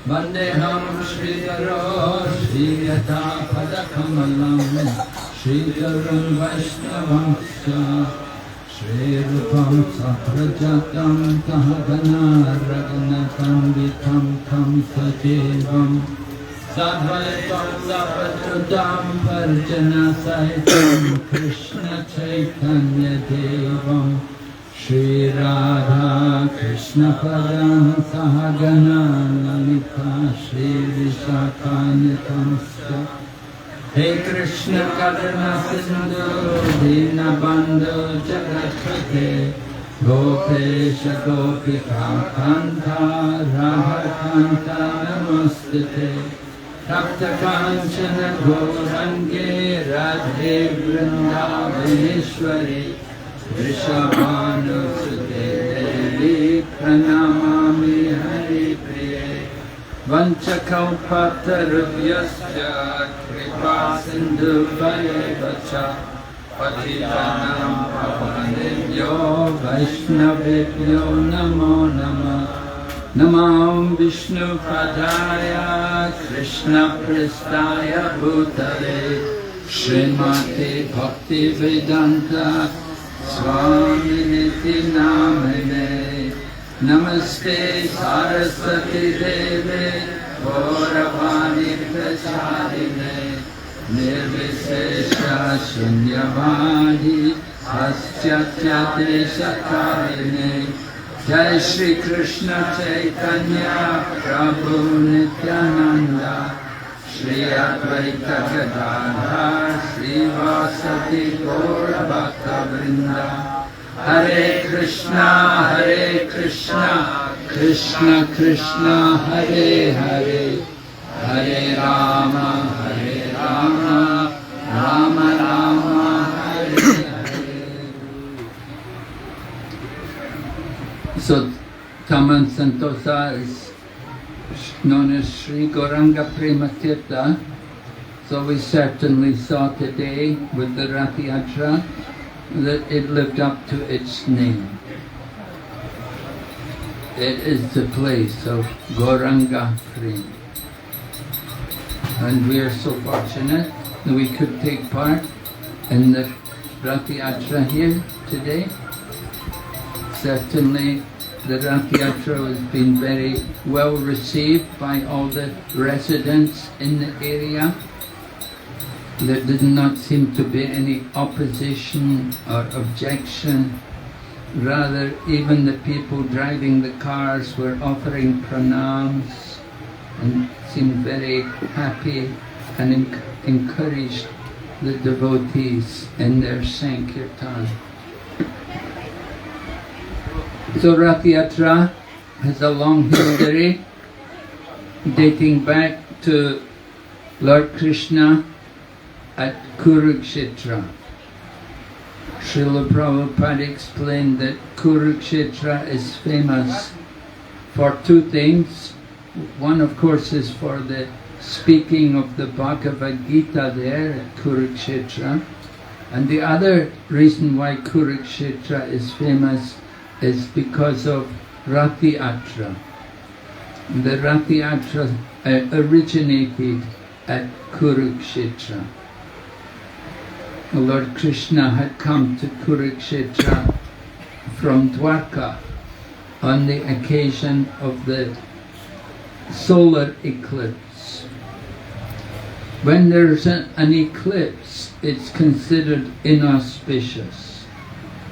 Vandeham Shri Guru Shri Yatha Padakamalam Shri Guru Vaishnavam Shri Rupam Saprajatam Kahagana Raganatam Vitam Tam Sajevam Sadvaitam Sapatrudam Parjana Saitam Krishna Chaitanya Devam Shri Radha Krishna Padam Sahagana Lalita Shri Vishakanitamsta He Krishna Karna Sindhu Dinabandhu Jagatpate Gopesha Gopika Kanta Radha Kanta Namostate Tapta Kanchana Gaurange Radhe Vrindavaneshwari Vrishabhanusute Devi Pranamami Hari Priye Vanchakalpatarubhyasya Kripa Sindhu Vayevacha Patitanam Pavanebhyo Vaishnavebhyo Namo Namah Namam Vishnu Padaya Krishna Prestaya Bhutale Srimati Bhakti Vedanta Swami Niti Namine Namaste Saraswati Deve Gauravani Prachadine Nirvisesha Shunyavadi Astyatya Deshakarine Jai Shri Krishna Chaitanya Prabhu Nityananda Shri Advaita Gadadhar Shri Vasati Gaura Bhakta Vrinda Hare Krishna Krishna Krishna Hare Hare Hare Rama Rama Rama Hare Hare. So Taman Sentosa is known as Sri Gauranga Prema Tirtha. So we certainly saw today with the Ratha Yatra that it lived up to its name. It is the place of Gauranga Prema. And we are so fortunate that we could take part in the Ratha Yatra here today. Certainly the Ratha Yatra has been very well received by all the residents in the area. There did not seem to be any opposition or objection. Rather, even the people driving the cars were offering pranams and seemed very happy and encouraged the devotees in their Sankirtan. So Ratha Yatra has a long history dating back to Lord Krishna at Kurukshetra. Srila Prabhupada explained that Kurukshetra is famous for two things. One, of course, is for the speaking of the Bhagavad Gita there at Kurukshetra. And the other reason why Kurukshetra is famous is because of Ratha Yatra. The Ratha Yatra originated at Kurukshetra. Lord Krishna had come to Kurukshetra from Dwarka on the occasion of the solar eclipse. When there's an eclipse, it's considered inauspicious.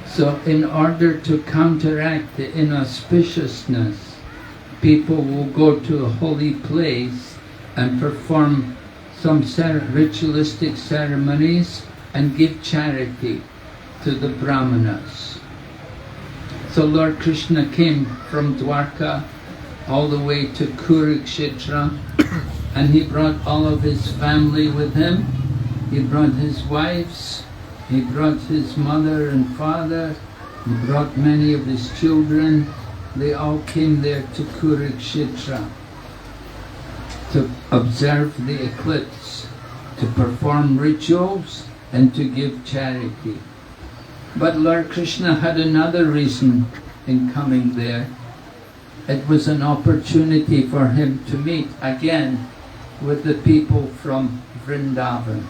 So in order to counteract the inauspiciousness, people will go to a holy place and perform some ritualistic ceremonies and give charity to the brahmanas. So Lord Krishna came from Dwarka all the way to Kurukshetra, and he brought all of his family with him, He brought his wives, he brought his mother and father, he brought many of his children. They all came there to Kurukshetra to observe the eclipse, to perform rituals and to give charity. But Lord Krishna had another reason in coming there. It was an opportunity for him to meet again with the people from Vrindavan.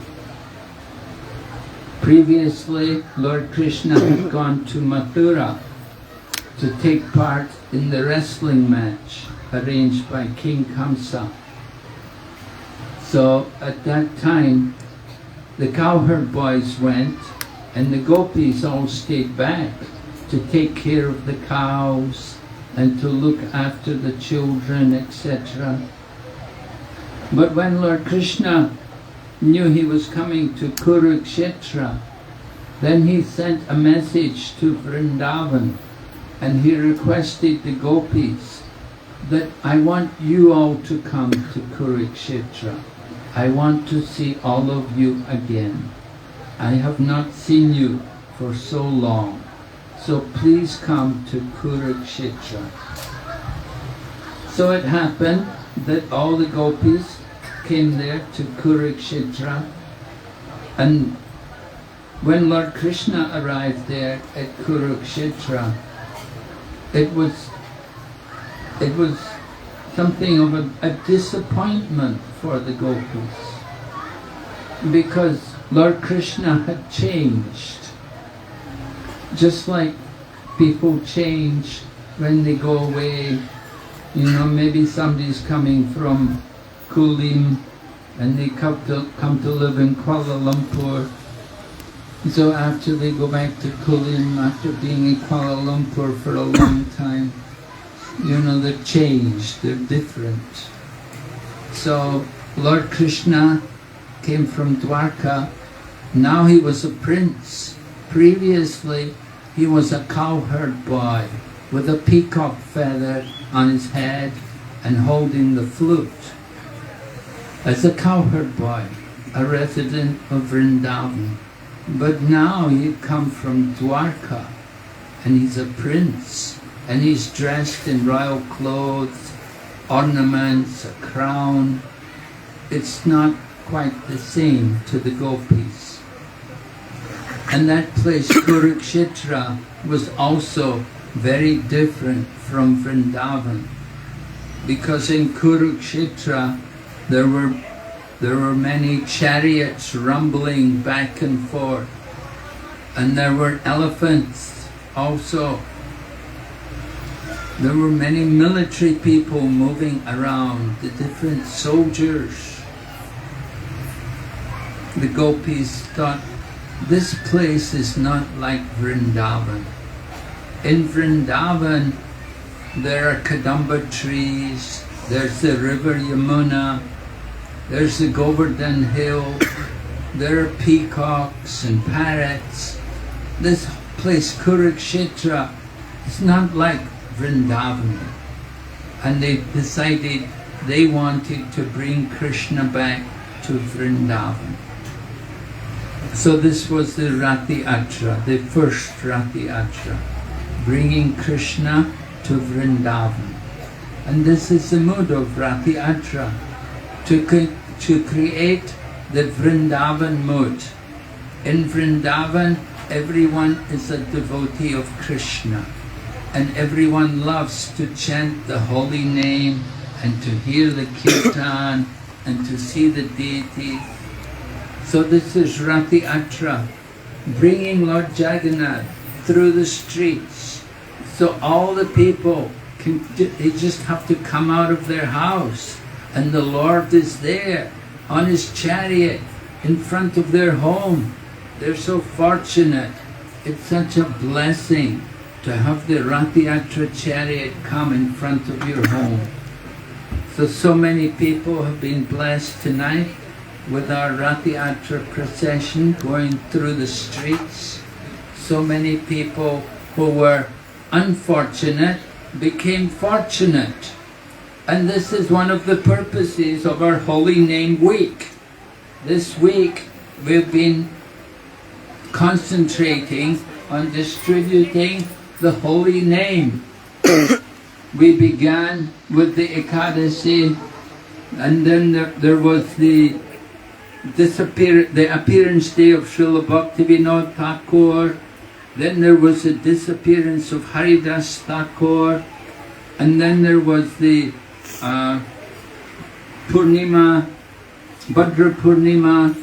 Previously, Lord Krishna had gone to Mathura to take part in the wrestling match arranged by King Kamsa. So at that time, the cowherd boys went and the gopis all stayed back to take care of the cows and to look after the children, etc. But when Lord Krishna knew he was coming to Kurukshetra, then he sent a message to Vrindavan and he requested the gopis that I want you all to come to Kurukshetra. I want to see all of you again. I have not seen you for so long. So please come to Kurukshetra. So it happened that all the gopis came there to Kurukshetra, and when Lord Krishna arrived there at Kurukshetra, it was something of a disappointment for the gopis, because Lord Krishna had changed. Just like people change when they go away. You know, maybe somebody's coming from Kulim and they come to live in Kuala Lumpur. So after they go back to Kulim, after being in Kuala Lumpur for a long time, you know, they've changed, they're different. So Lord Krishna came from Dwarka. Now he was a prince. Previously, he was a cowherd boy with a peacock feather on his head and holding the flute. As a cowherd boy, a resident of Vrindavan. But now he'd come from Dwarka and he's a prince and he's dressed in royal clothes, ornaments, a crown. It's not quite the same to the gopis. And that place, Kurukshetra, was also very different from Vrindavan, because in Kurukshetra there were many chariots rumbling back and forth, and there were elephants also. There were many military people moving around, the different soldiers. The gopis thought, this place is not like Vrindavan. In Vrindavan, there are kadamba trees, there's the river Yamuna, there's the Govardhan hill, there are peacocks and parrots. This place, Kurukshetra, is not like Vrindavan. And they decided they wanted to bring Krishna back to Vrindavan. So this was the Ratha Yatra, the first Ratha Yatra, bringing Krishna to Vrindavan. And this is the mood of Ratha Yatra, to create the Vrindavan mood. In Vrindavan, everyone is a devotee of Krishna, and everyone loves to chant the holy name and to hear the kirtan and to see the deities. So this is Ratha Yatra, bringing Lord Jagannath through the streets. So all the people, they just have to come out of their house and the Lord is there on his chariot in front of their home. They're so fortunate. It's such a blessing to have the Ratha Yatra chariot come in front of your home. So many people have been blessed tonight with our Ratha Yatra procession going through the streets. So many people who were unfortunate became fortunate. And this is one of the purposes of our Holy Name Week. This week we've been concentrating on distributing the holy name. We began with the Ekadasi, and then there was the appearance day of Srila Bhaktivinoda Thakur. Then there was the disappearance of Haridas Thakur, and then there was the Purnima, Bhadra Purnima,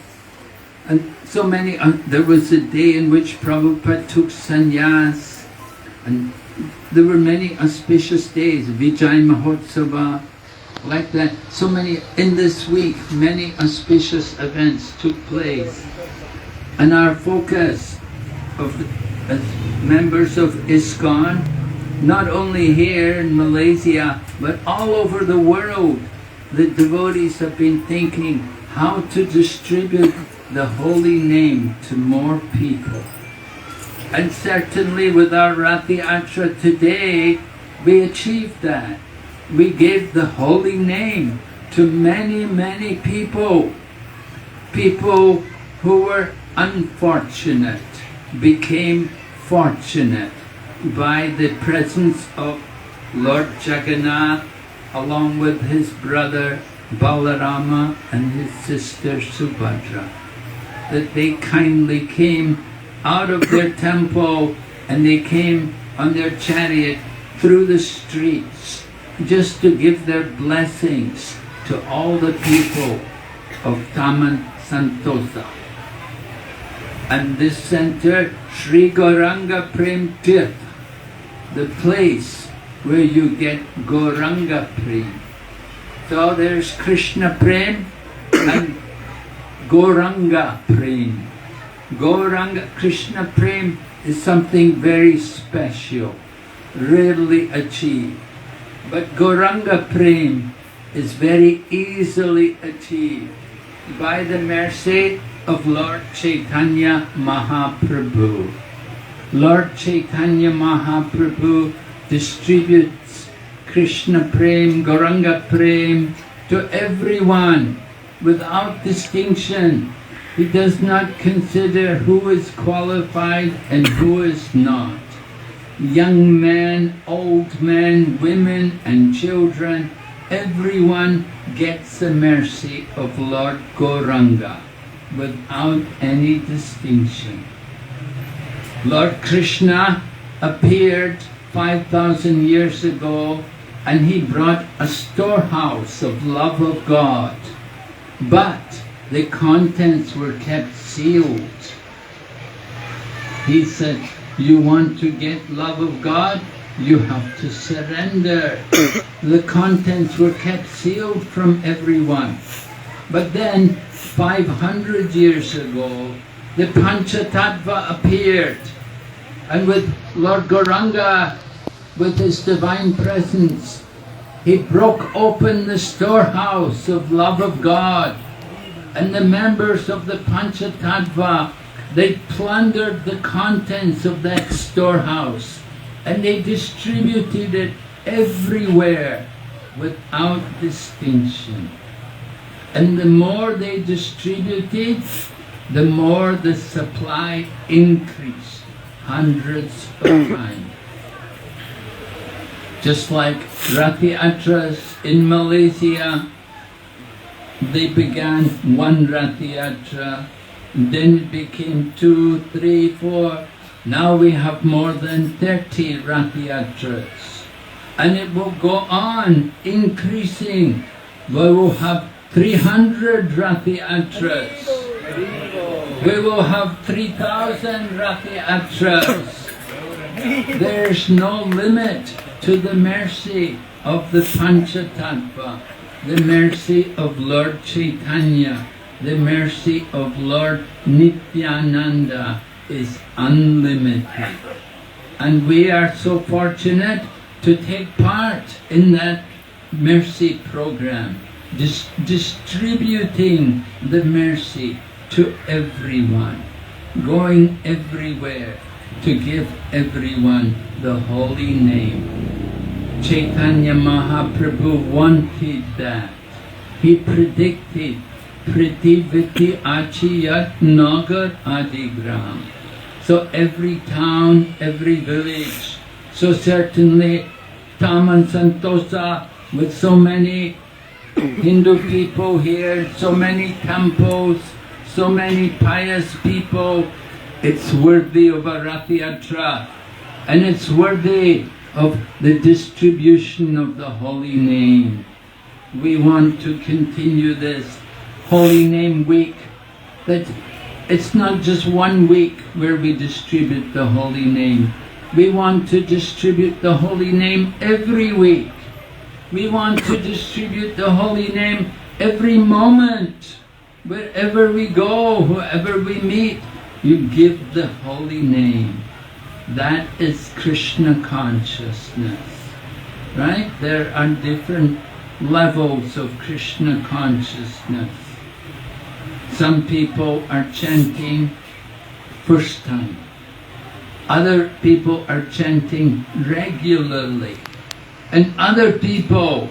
and so many. There was a day in which Prabhupada took sannyas, and there were many auspicious days, Vijay Mahotsava, like that. So many, in this week, many auspicious events took place. And our focus as members of ISKCON, not only here in Malaysia, but all over the world, the devotees have been thinking how to distribute the holy name to more people. And certainly with our Ratha Yatra today, we achieved that. We gave the holy name to many, many people. People who were unfortunate became fortunate by the presence of Lord Jagannath along with his brother Balarama and his sister Subhadra. That they kindly came out of their temple and they came on their chariot through the streets just to give their blessings to all the people of Taman Sentosa. And this center, Sri Gauranga Prem Tirtha, the place where you get Gauranga Prem. So there's Krishna Prem and Gauranga Prem. Gauranga Krishna Prem is something very special, rarely achieved. But Gauranga Prem is very easily achieved by the mercy of Lord Chaitanya Mahaprabhu. Lord Chaitanya Mahaprabhu distributes Krishna Prem, Gauranga Prem to everyone without distinction. He does not consider who is qualified and who is not. Young men, old men, women and children, everyone gets the mercy of Lord Gauranga without any distinction. Lord Krishna appeared 5,000 years ago and he brought a storehouse of love of God, but the contents were kept sealed. He said, you want to get love of God? You have to surrender. The contents were kept sealed from everyone. But then, 500 years ago, the Panchatattva appeared. And with Lord Gauranga, with his divine presence, he broke open the storehouse of love of God. And the members of the Panchatattva, they plundered the contents of that storehouse and they distributed it everywhere without distinction. And the more they distributed, the more the supply increased, hundreds of times. Just like Ratha Yatras in Malaysia, they began one Ratha Yatra, then it became 2, 3, 4. Now we have more than 30 Ratha Yatras. And it will go on increasing. We will have 300 Ratha Yatras. We will have 3,000 Ratha Yatras. There's no limit to the mercy of the Panchatattva, the mercy of Lord Chaitanya, the mercy of Lord Nityananda is unlimited. And we are so fortunate to take part in that mercy program, distributing the mercy to everyone, going everywhere to give everyone the holy name. Chaitanya Mahaprabhu wanted that. He predicted Priti Viti Achiyat Nagar Adigram. So every town, every village. So certainly Taman Sentosa, with so many Hindu people here, so many temples, so many pious people, it's worthy of a Ratha Yatra, and it's worthy of the distribution of the holy name. We want to continue this Holy Name Week. That it's not just one week where we distribute the holy name. We want to distribute the holy name every week. We want to distribute the holy name every moment. Wherever we go, whoever we meet, you give the holy name. That is Krishna consciousness, right? There are different levels of Krishna consciousness. Some people are chanting first time. Other people are chanting regularly. And other people,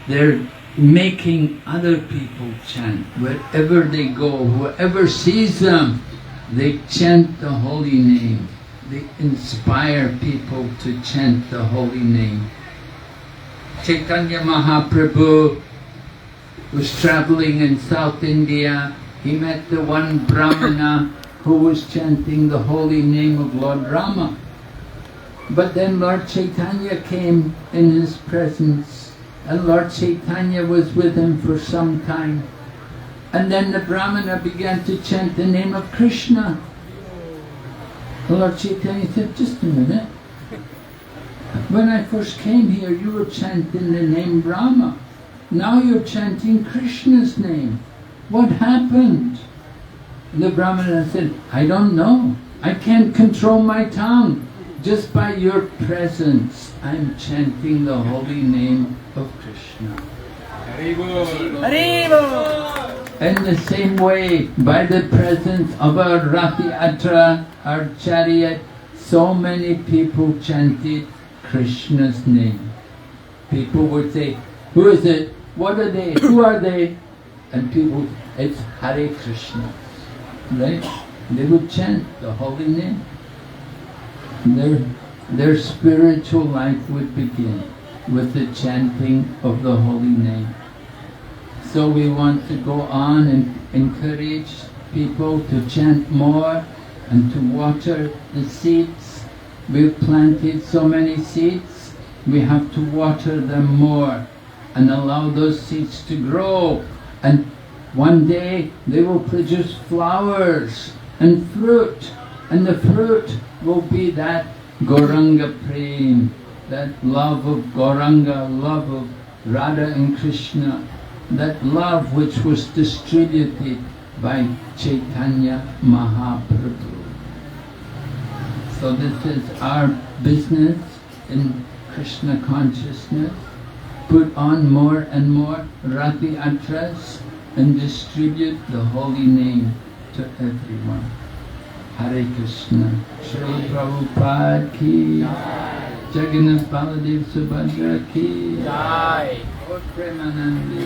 they're making other people chant. Wherever they go, whoever sees them, they chant the holy name. They inspire people to chant the holy name. Chaitanya Mahaprabhu was traveling in South India. He met the one Brahmana who was chanting the holy name of Lord Rama. But then Lord Chaitanya came in his presence, and Lord Chaitanya was with him for some time. And then the Brahmana began to chant the name of Krishna. Lord Chaitanya said, just a minute. When I first came here, you were chanting the name Rama. Now you're chanting Krishna's name. What happened? And the Brahmana said, I don't know. I can't control my tongue. Just by your presence, I'm chanting the holy name of Krishna. Haribo! Haribo! In the same way, by the presence of our Ratha Yatra, our chariot, so many people chanted Krishna's name. People would say, who is it? What are they? Who are they? And people, it's Hare Krishna. Right? They would chant the holy name. Their spiritual life would begin with the chanting of the holy name. So we want to go on and encourage people to chant more and to water the seeds. We've planted so many seeds, we have to water them more and allow those seeds to grow. And one day they will produce flowers and fruit, and the fruit will be that Gauranga Prem, that love of Gauranga, love of Radha and Krishna, that love which was distributed by Chaitanya Mahaprabhu. So this is our business in Krishna consciousness. Put on more and more Ratha Yatras and distribute the holy name to everyone. Hare Krishna. Srila Prabhupada ki Jagannath Baladev Subhadra ki Jai. Premanandi.